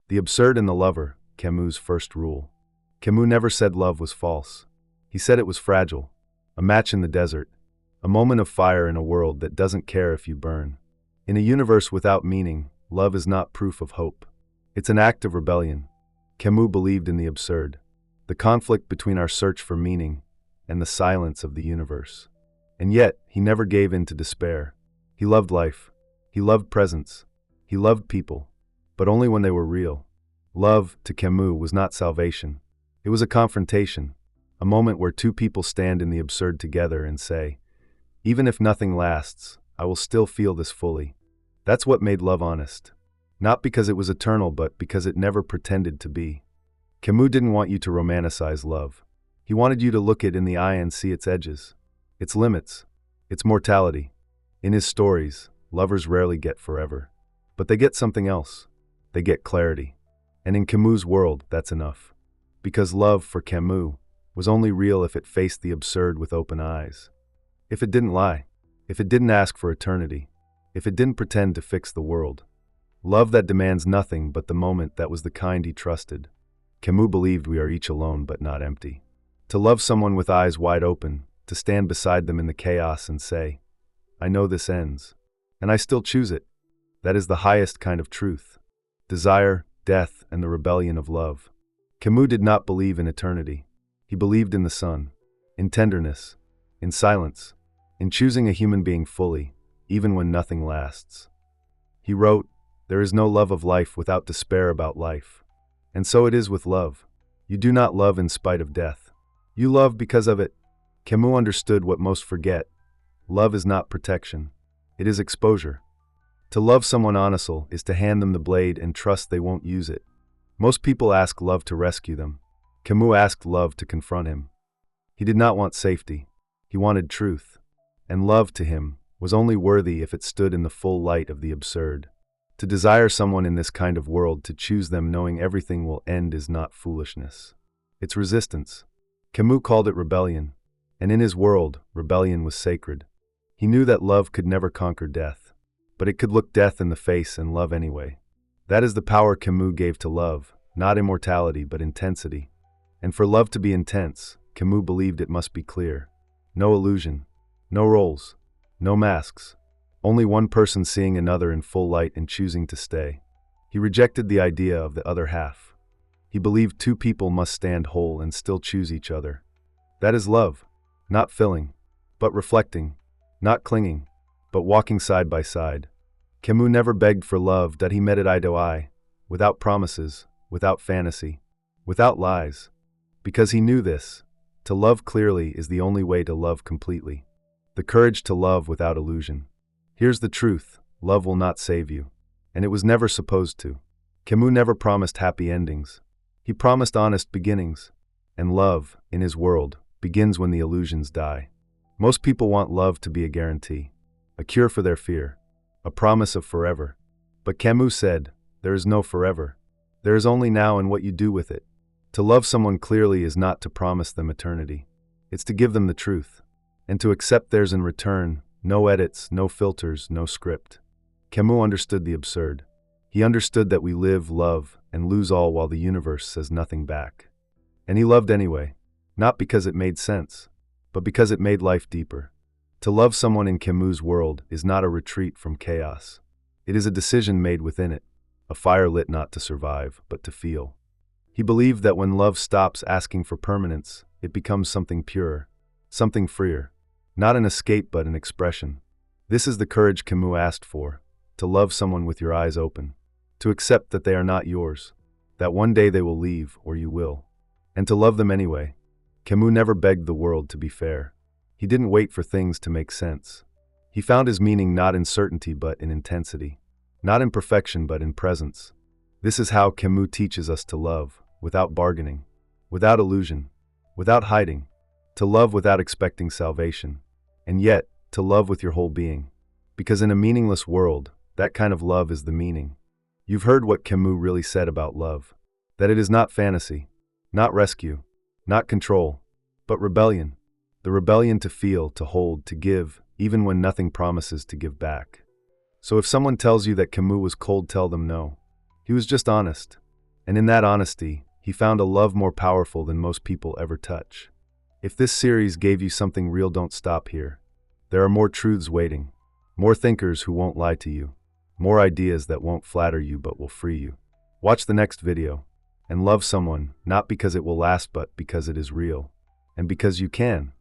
The absurd and the lover, Camus' first rule. Camus never said love was false. He said it was fragile, a match in the desert, a moment of fire in a world that doesn't care if you burn. In a universe without meaning, love is not proof of hope. It's an act of rebellion. Camus believed in the absurd, the conflict between our search for meaning and the silence of the universe. And yet, he never gave in to despair. He loved life. He loved presence. He loved people, but only when they were real. Love, to Camus, was not salvation. It was a confrontation, a moment where two people stand in the absurd together and say, even if nothing lasts, I will still feel this fully. That's what made love honest. Not because it was eternal, but because it never pretended to be. Camus didn't want you to romanticize love. He wanted you to look it in the eye and see its edges, its limits, its mortality. In his stories, lovers rarely get forever. But they get something else. They get clarity. And in Camus' world, that's enough. Because love, for Camus, was only real if it faced the absurd with open eyes. If it didn't lie. If it didn't ask for eternity. If it didn't pretend to fix the world. Love that demands nothing but the moment, that was the kind he trusted. Camus believed we are each alone but not empty. To love someone with eyes wide open, to stand beside them in the chaos and say, I know this ends, and I still choose it. That is the highest kind of truth. Desire, death, and the rebellion of love. Camus did not believe in eternity. He believed in the sun, in tenderness, in silence, in choosing a human being fully, even when nothing lasts. He wrote, there is no love of life without despair about life. And so it is with love. You do not love in spite of death. You love because of it. Camus understood what most forget. Love is not protection. It is exposure. To love someone honestly is to hand them the blade and trust they won't use it. Most people ask love to rescue them. Camus asked love to confront him. He did not want safety. He wanted truth. And love, to him, was only worthy if it stood in the full light of the absurd. To desire someone in this kind of world, to choose them knowing everything will end, is not foolishness. It's resistance. Camus called it rebellion. And in his world, rebellion was sacred. He knew that love could never conquer death. But it could look death in the face and love anyway. That is the power Camus gave to love, not immortality but intensity. And for love to be intense, Camus believed it must be clear. No illusion. No roles. No masks. Only one person seeing another in full light and choosing to stay. He rejected the idea of the other half. He believed two people must stand whole and still choose each other. That is love. Not filling, but reflecting. Not clinging, but walking side by side. Camus never begged for love, that he met it eye to eye, without promises, without fantasy, without lies. Because he knew this, to love clearly is the only way to love completely. The courage to love without illusion. Here's the truth, love will not save you. And it was never supposed to. Camus never promised happy endings. He promised honest beginnings. And love, in his world, begins when the illusions die. Most people want love to be a guarantee, a cure for their fear, a promise of forever. But Camus said, there is no forever. There is only now and what you do with it. To love someone clearly is not to promise them eternity. It's to give them the truth. And to accept theirs in return. No edits, no filters, no script. Camus understood the absurd. He understood that we live, love, and lose all while the universe says nothing back. And he loved anyway, not because it made sense, but because it made life deeper. To love someone in Camus' world is not a retreat from chaos. It is a decision made within it, a fire lit not to survive, but to feel. He believed that when love stops asking for permanence, it becomes something purer, something freer. Not an escape but an expression. This is the courage Camus asked for, to love someone with your eyes open, to accept that they are not yours, that one day they will leave or you will, and to love them anyway. Camus never begged the world to be fair. He didn't wait for things to make sense. He found his meaning not in certainty but in intensity, not in perfection but in presence. This is how Camus teaches us to love, without bargaining, without illusion, without hiding, to love without expecting salvation. And yet, to love with your whole being. Because in a meaningless world, that kind of love is the meaning. You've heard what Camus really said about love. That it is not fantasy, not rescue, not control, but rebellion. The rebellion to feel, to hold, to give, even when nothing promises to give back. So if someone tells you that Camus was cold, tell them no. He was just honest. And in that honesty, he found a love more powerful than most people ever touch. If this series gave you something real, don't stop here. There are more truths waiting, more thinkers who won't lie to you, more ideas that won't flatter you but will free you. Watch the next video, and love someone, not because it will last but because it is real. And because you can.